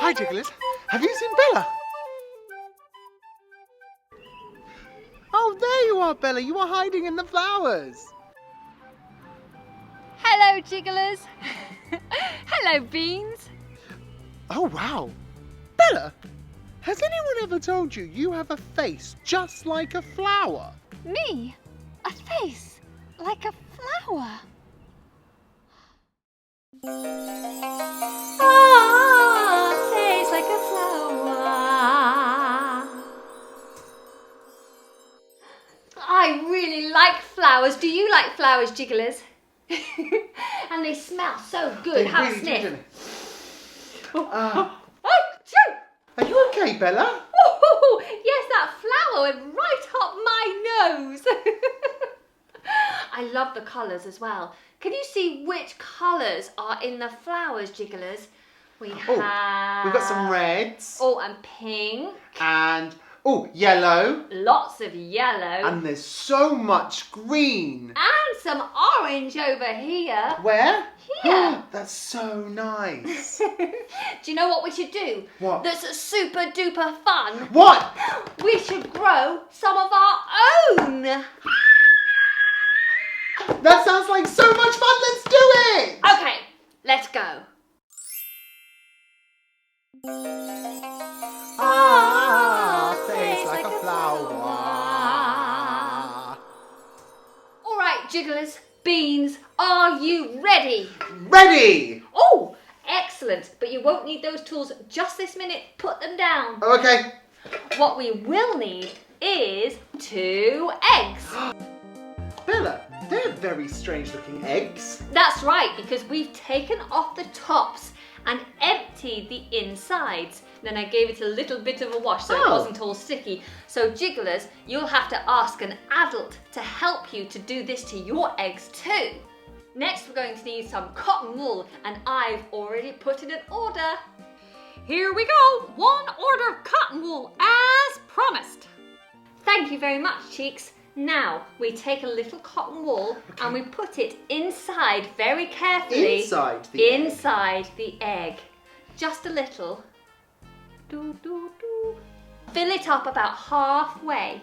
Hi, Jigglers. Have you seen Bella? Oh, there you are, Bella. You are hiding in the flowers. Hello, Jigglers. Hello, Beans. Oh, wow. Bella, has anyone ever told you you have a face just like a flower? Me? A face like a flower. Ah, face like a flower. I really like flowers. Do you like flowers, Jigglers? And they smell so good. They Have really a sniff. do, don't they? Achoo! Are you okay, Bella? Oh, yes, that flower went right up my nose. I love the colours as well. Can you see which colours are in the flowers, Jigglers? We have... We've got some reds. Oh, and pink. And, yellow. Lots of yellow. And there's so much green. And some orange over here. Where? Here. That's so nice. Do you know what we should do? What? That's super duper fun. What? We should grow some of our own. That sounds like so much fun. Let's do it. Okay, let's go. Face like a flower. All right, Jigglers, Beans, are you ready? Ready. Oh, excellent. But you won't need those tools just this minute. Put them down. Okay. What we will need is 2 eggs. Bella, they're very strange looking eggs. That's right, because we've taken off the tops and emptied the insides. Then I gave it a little bit of a wash so it wasn't all sticky. So Jigglers, you'll have to ask an adult to help you to do this to your eggs too. Next we're going to need some cotton wool, and I've already put in an order. Here we go, 1 order of cotton wool as promised. Thank you very much, Cheeks. Now we take a little cotton wool and we put it inside very carefully. Inside the egg. Inside the egg. Just a little. Do, do, do. Fill it up about halfway.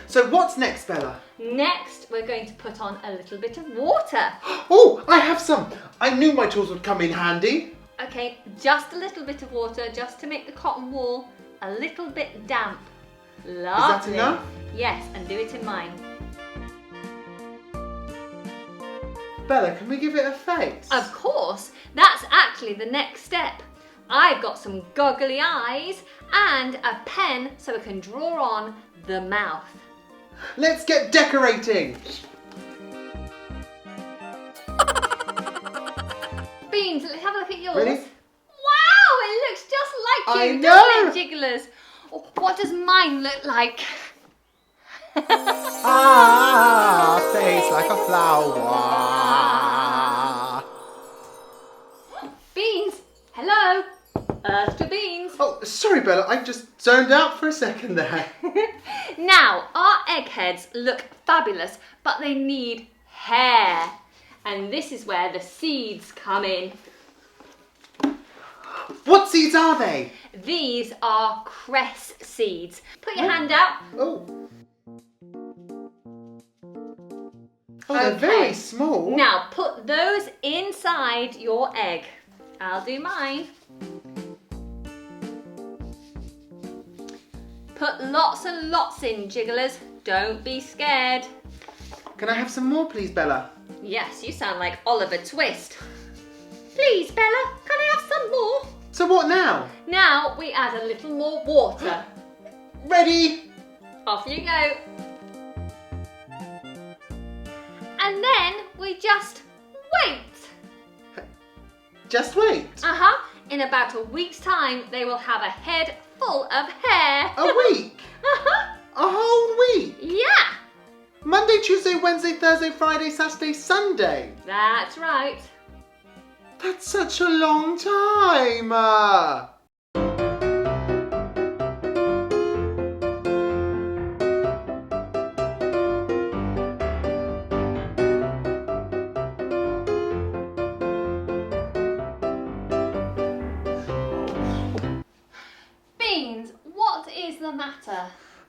So what's next, Bella? Next, we're going to put on a little bit of water. Oh, I have some. I knew my tools would come in handy. Okay, just a little bit of water just to make the cotton wool a little bit damp. Lovely. Is that enough? Yes, and do it in mine. Bella, can we give it a face? Of course, that's actually the next step. I've got some goggly eyes and a pen so I can draw on the mouth. Let's get decorating. Beans, let's have a look at yours. Ready? Wow, it looks just like you, I know. doesn't it, Jigglers? Oh, what does mine look like? Face like a flower. Beans, hello. Earth to Beans. Oh, sorry, Bella. I just zoned out for a second there. Now, our eggheads look fabulous, but they need hair. And this is where the seeds come in. What seeds are they? These are cress seeds. Put your hand out. Oh. Oh, they're very small. Now, put those inside your egg. I'll do mine. Put lots and lots in, Jigglers. Don't be scared. Can I have some more, please, Bella? Yes, you sound like Oliver Twist. Please, Bella, can I have some more? So what now? Now we add a little more water. Ready? Off you go. And then we just wait. Just wait. In about a week's time, they will have a head full of hair. A week? A whole week? Yeah, Monday, Tuesday, Wednesday, Thursday, Friday, Saturday, Sunday. that's right. That's such a long time.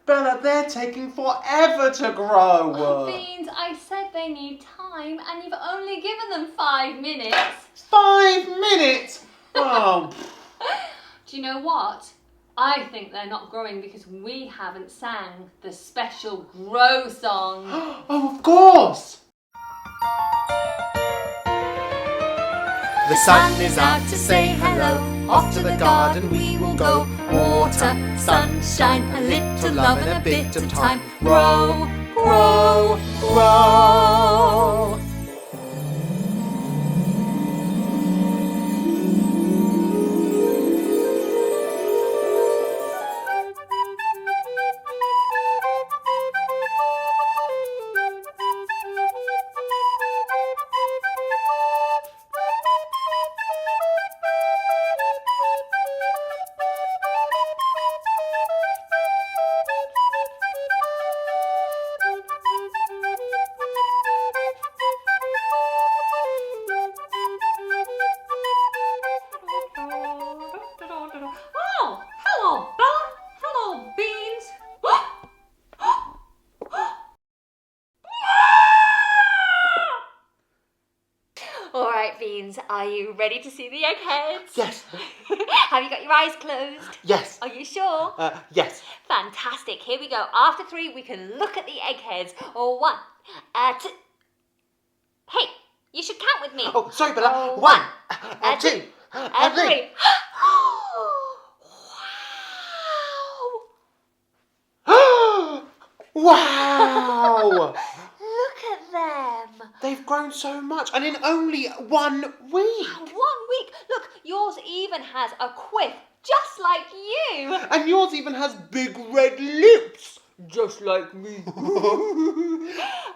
Bella, they're taking forever to grow. Oh, Beans, I said they need time and you've only given them 5 minutes. 5 minutes? Oh. Do you know what? I think they're not growing because we haven't sang the special grow song. Oh, of course. The sun is out to say hello. Off to the garden we will go. Water, sunshine, a little love and a bit of time. Grow, grow, grow. Oh, hello, Bella. Hello, Beans. All right, Beans, are you ready to see the eggheads? Yes, Have you got your eyes closed? yes, Are you sure? yes. Fantastic. Here we go. After 3, we can look at the eggheads. 1, 2. Hey, you should count with me. Oh, sorry, Bella. 1, 2, 3. Wow! Look at them. They've grown so much, and in only 1 week. 1 week. Look, yours even has a quiff, just like you. And yours even has big red lips, just like me.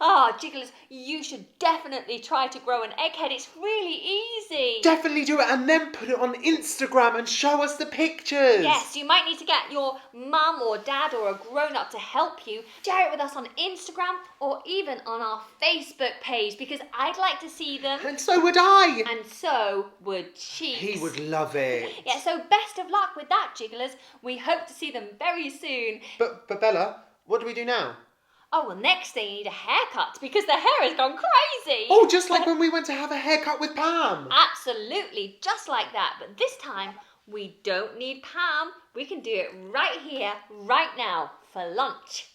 Ah, Jigglers, you should definitely try to grow an egghead. It's really easy. Definitely do it, and then put it on Instagram and show us the pictures. Yes, you might need to get your mum or dad or a grown-up to help you. Share it with us on Instagram or even on our Facebook page because I'd like to see them. And so would I. And so would Cheeks. He would love it. Yeah, so best of luck with that, Jigglers. We hope to see them very soon. But Bella, what do we do now? Oh, well, next they need a haircut because their hair has gone crazy. Oh, just like when we went to have a haircut with Pam. Absolutely, just like that. But this time, we don't need Pam. We can do it right here, right now, for lunch.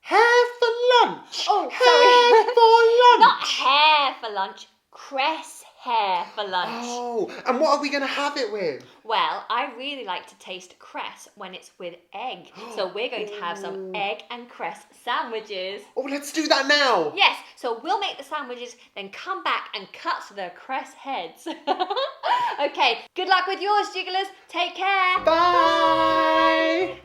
Hair for lunch. Oh, Hair for lunch. Not hair for lunch, Cress hair for lunch. Oh, and what are we going to have it with? Well, I really like to taste cress when it's with egg. So we're going to have some egg and cress sandwiches. Oh, let's do that now. Yes, so we'll make the sandwiches, then come back and cut the cress heads. Okay, good luck with yours, Jigglers. Take care. Bye.